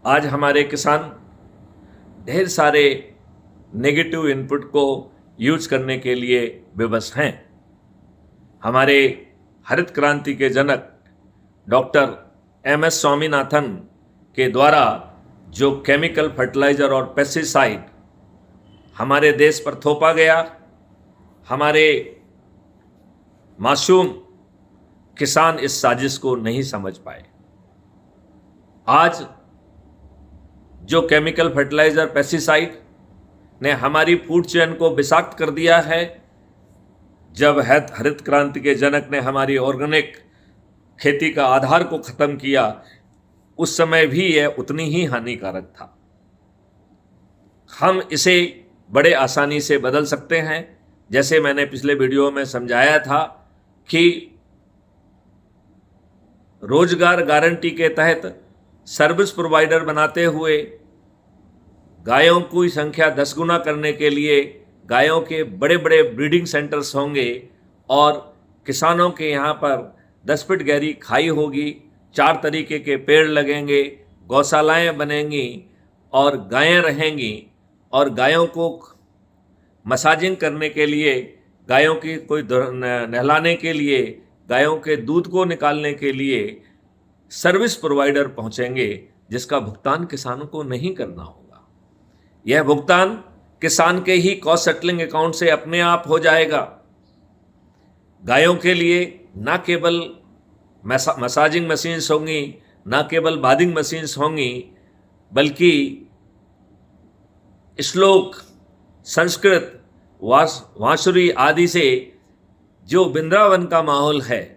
आज हमारे किसान ढेर सारे नेगेटिव इनपुट को यूज करने के लिए विवश हैं। हमारे हरित क्रांति के जनक डॉक्टर एम.एस. स्वामीनाथन के द्वारा जो केमिकल फर्टिलाइजर और पेस्टिसाइड हमारे देश पर थोपा गया, हमारे मासूम किसान इस साजिश को नहीं समझ पाए। आज जो केमिकल फर्टिलाइजर पेस्टिसाइड ने हमारी फूड चेन को विषाक्त कर दिया है, जब हरित क्रांति के जनक ने हमारी ऑर्गेनिक खेती का आधार को खत्म किया, उस समय भी यह उतनी ही हानिकारक था। हम इसे बड़े आसानी से बदल सकते हैं। जैसे मैंने पिछले वीडियो में समझाया था कि रोजगार गारंटी के तहत सर्विस प्रोवाइडर बनाते हुए गायों की संख्या 10 गुना करने के लिए गायों के बड़े बड़े ब्रीडिंग सेंटर्स होंगे और किसानों के यहाँ पर 10 फीट गहरी खाई होगी, 4 तरीके के पेड़ लगेंगे, गौशालाएं बनेंगी और गायें रहेंगी और गायों को मसाजिंग करने के लिए, गायों की कोई नहलाने के लिए, गायों के दूध को निकालने के लिए सर्विस प्रोवाइडर पहुंचेंगे, जिसका भुगतान किसानों को नहीं करना होगा। यह भुगतान किसान के ही कॉस्ट सेटलिंग अकाउंट से अपने आप हो जाएगा। गायों के लिए ना केवल मसाजिंग मशीन्स होंगी, ना केवल बादिंग मशीन्स होंगी, बल्कि श्लोक, संस्कृत, वांसुरी आदि से जो वृंदावन का माहौल है,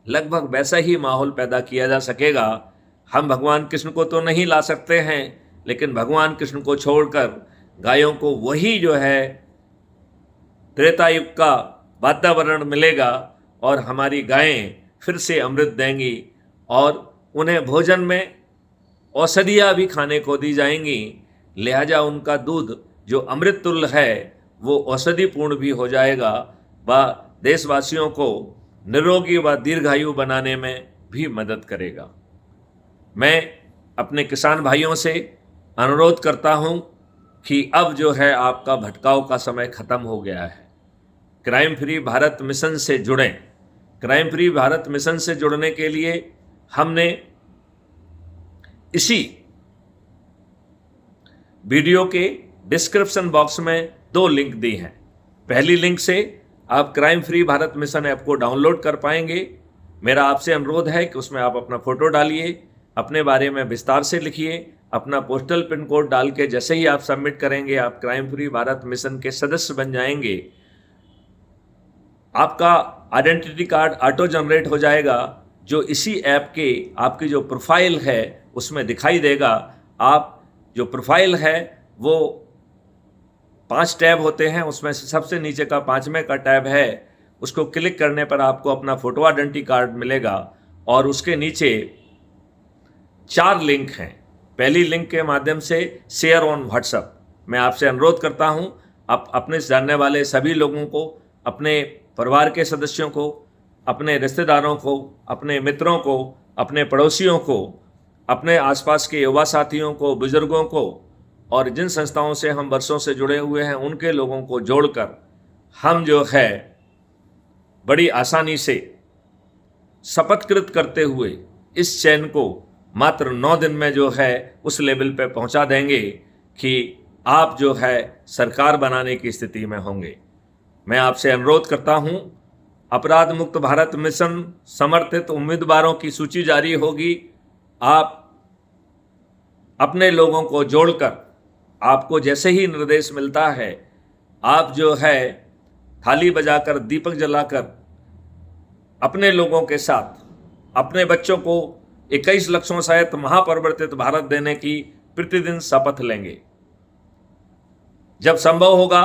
लगभग वैसा ही माहौल पैदा किया जा सकेगा। हम भगवान कृष्ण को तो नहीं ला सकते हैं, लेकिन भगवान कृष्ण को छोड़कर गायों को वही जो है त्रेता युग का वातावरण मिलेगा और हमारी गायें फिर से अमृत देंगी और उन्हें भोजन में औषधियाँ भी खाने को दी जाएंगी। लिहाजा उनका दूध जो अमृत तुल्य है वो औषधिपूर्ण भी हो जाएगा व देशवासियों को निरोगी व दीर्घायु बनाने में भी मदद करेगा। मैं अपने किसान भाइयों से अनुरोध करता हूं कि अब जो है आपका भटकाव का समय खत्म हो गया है। क्राइम फ्री भारत मिशन से जुड़ें। क्राइम फ्री भारत मिशन से जुड़ने के लिए हमने इसी वीडियो के डिस्क्रिप्शन बॉक्स में 2 लिंक दी हैं। पहली लिंक से आप crime free Bharat mission app को डाउनलोड कर पाएंगे। मेरा आपसे अनुरोध है कि उसमें आप अपना फोटो डालिए, अपने बारे में विस्तार से लिखिए, अपना पोस्टल पिन कोड डाल के जैसे ही आप सबमिट करेंगे, आप क्राइम फ्री भारत मिशन के सदस्य बन जाएंगे। आपका आइडेंटिटी कार्ड ऑटो जनरेट हो जाएगा, जो इसी ऐप के आपकी जो प्रोफाइल है उसमें दिखाई देगा। आप जो प्रोफाइल है वो 5 टैब होते हैं, उसमें से सबसे नीचे का 5वें का टैब है, उसको क्लिक करने पर आपको अपना फोटो आइडेंटिटी कार्ड मिलेगा और उसके नीचे 4 लिंक हैं। पहली लिंक के माध्यम से शेयर ऑन व्हाट्सएप। मैं आपसे अनुरोध करता हूं, आप अपने जानने वाले सभी लोगों को, अपने परिवार के सदस्यों को, अपने रिश्तेदारों को, अपने मित्रों को, अपने पड़ोसियों को, अपने आसपास के युवा साथियों को, बुजुर्गों को और जिन संस्थाओं से हम वर्षों से जुड़े हुए हैं उनके लोगों को जोड़कर हम जो है बड़ी आसानी से शपथकृत करते हुए इस चैन को मात्र 9 दिन में जो है उस लेवल पे पहुंचा देंगे कि आप जो है सरकार बनाने की स्थिति में होंगे। मैं आपसे अनुरोध करता हूं, अपराध मुक्त भारत मिशन समर्थित उम्मीदवारों की सूची जारी होगी। आप अपने लोगों को जोड़कर, आपको जैसे ही निर्देश मिलता है, आप जो है थाली बजाकर, दीपक जलाकर अपने लोगों के साथ अपने बच्चों को 21 लक्षों सहित महापरिवर्तित भारत देने की प्रतिदिन शपथ लेंगे। जब संभव होगा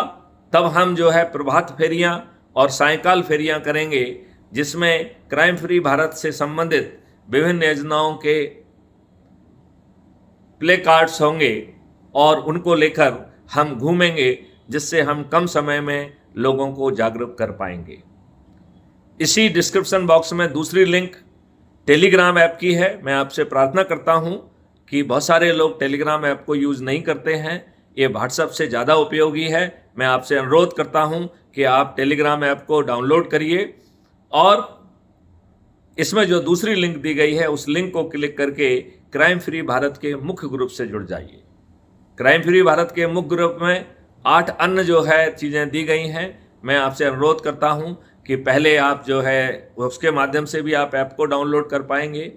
तब हम जो है प्रभात फेरियां और सायंकाल फेरियां करेंगे, जिसमें क्राइम फ्री भारत से संबंधित विभिन्न योजनाओं के प्ले कार्ड्स होंगे और उनको लेकर हम घूमेंगे, जिससे हम कम समय में लोगों को जागरूक कर पाएंगे। इसी डिस्क्रिप्शन बॉक्स में दूसरी लिंक टेलीग्राम ऐप की है। मैं आपसे प्रार्थना करता हूं कि बहुत सारे लोग टेलीग्राम ऐप को यूज़ नहीं करते हैं, ये व्हाट्सएप से ज़्यादा उपयोगी है। मैं आपसे अनुरोध करता हूं कि आप टेलीग्राम ऐप को डाउनलोड करिए और इसमें जो दूसरी लिंक दी गई है उस लिंक को क्लिक करके क्राइम फ्री भारत के मुख्य ग्रुप से जुड़ जाइए। क्राइम फ्री भारत के मुख्य ग्रुप में 8 अन्य जो है चीज़ें दी गई हैं। मैं आपसे अनुरोध करता हूं कि पहले आप जो है उसके माध्यम से भी आप ऐप को डाउनलोड कर पाएंगे।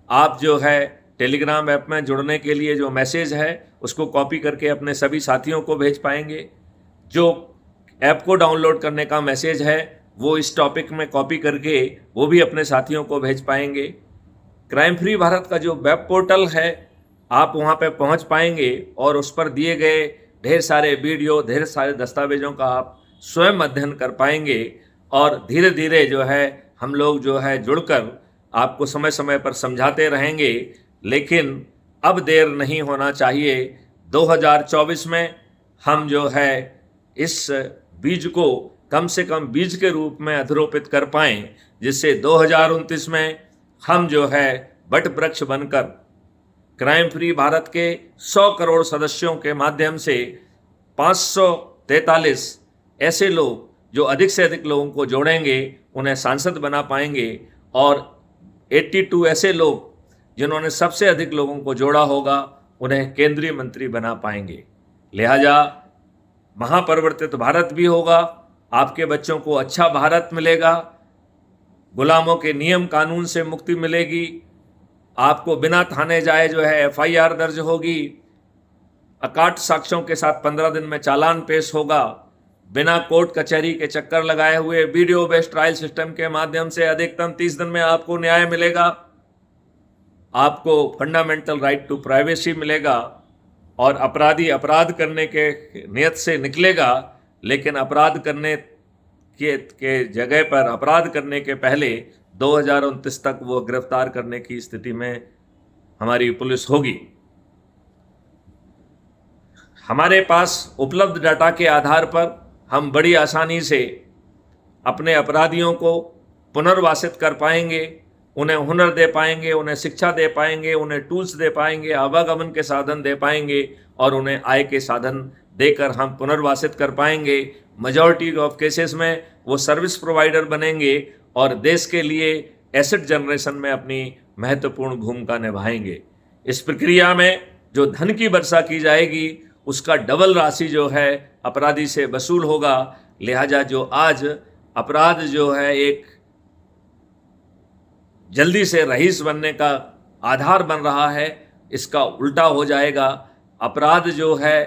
आप जो है टेलीग्राम ऐप में जुड़ने के लिए जो मैसेज है उसको कॉपी करके अपने सभी साथियों को भेज पाएंगे। जो ऐप को डाउनलोड करने का मैसेज है वो इस टॉपिक में कॉपी करके वो भी अपने साथियों को भेज पाएंगे। क्राइम फ्री भारत का जो वेब पोर्टल है आप वहाँ पे पहुँच पाएंगे और उस पर दिए गए ढेर सारे वीडियो, ढेर सारे दस्तावेजों का आप स्वयं अध्ययन कर पाएंगे और धीरे धीरे जो है हम लोग जो है जुड़कर आपको समय समय पर समझाते रहेंगे। लेकिन अब देर नहीं होना चाहिए। 2024 में हम जो है इस बीज को कम से कम बीज के रूप में अधरोपित कर पाएं, जिससे 2029 में हम जो है वट वृक्ष बनकर क्राइम फ्री भारत के 100 करोड़ सदस्यों के माध्यम से 543 ऐसे लोग जो अधिक से अधिक लोगों को जोड़ेंगे उन्हें सांसद बना पाएंगे और 82 ऐसे लोग जिन्होंने सबसे अधिक लोगों को जोड़ा होगा उन्हें केंद्रीय मंत्री बना पाएंगे। लिहाजा महापरिवर्तित भारत भी होगा, आपके बच्चों को अच्छा भारत मिलेगा, गुलामों के नियम कानून से मुक्ति मिलेगी, आपको बिना थाने जाए जो है FIR दर्ज होगी, अकाट साक्ष्यों के साथ 15 दिन में चालान पेश होगा, बिना कोर्ट कचहरी के चक्कर लगाए हुए वीडियो बेस्ड ट्रायल सिस्टम के माध्यम से अधिकतम 30 दिन में आपको न्याय मिलेगा, आपको फंडामेंटल राइट टू प्राइवेसी मिलेगा और अपराधी अपराध करने के नियत से निकलेगा, लेकिन अपराध करने के जगह पर अपराध करने के पहले 2029 तक वो गिरफ्तार करने की स्थिति में हमारी पुलिस होगी। हमारे पास उपलब्ध डाटा के आधार पर हम बड़ी आसानी से अपने अपराधियों को पुनर्वासित कर पाएंगे, उन्हें हुनर दे पाएंगे, उन्हें शिक्षा दे पाएंगे, उन्हें टूल्स दे पाएंगे, आवागमन के साधन दे पाएंगे और उन्हें आय के साधन देकर हम पुनर्वासित कर पाएंगे। मेजॉरिटी ऑफ केसेस में वो सर्विस प्रोवाइडर बनेंगे और देश के लिए एसेट जनरेशन में अपनी महत्वपूर्ण भूमिका निभाएंगे। इस प्रक्रिया में जो धन की वर्षा की जाएगी उसका डबल राशि जो है अपराधी से वसूल होगा। लिहाजा जो आज अपराध जो है एक जल्दी से रईस बनने का आधार बन रहा है, इसका उल्टा हो जाएगा। अपराध जो है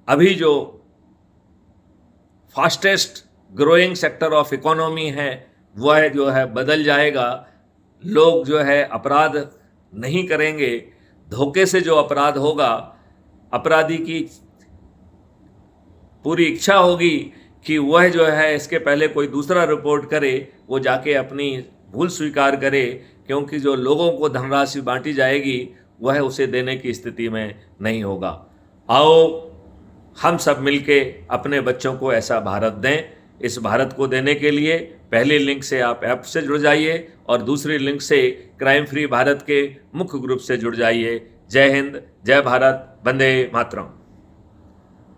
अभी जो fastest growing sector of economy है वह जो है बदल जाएगा। लोग जो है अपराध नहीं करेंगे, धोखे से जो अपराध होगा, अपराधी की पूरी इच्छा होगी कि वह जो है इसके पहले कोई दूसरा रिपोर्ट करे, वो जाके अपनी भूल स्वीकार करे, क्योंकि जो लोगों को धनराशि बांटी जाएगी वह उसे देने की स्थिति में नहीं होगा। आओ हम सब मिलके अपने बच्चों को ऐसा भारत दें। इस भारत को देने के लिए पहले लिंक से आप ऐप से जुड़ जाइए और दूसरी लिंक से क्राइम फ्री भारत के मुख्य ग्रुप से जुड़ जाइए। जय हिंद, जय भारत, वंदे मातरम।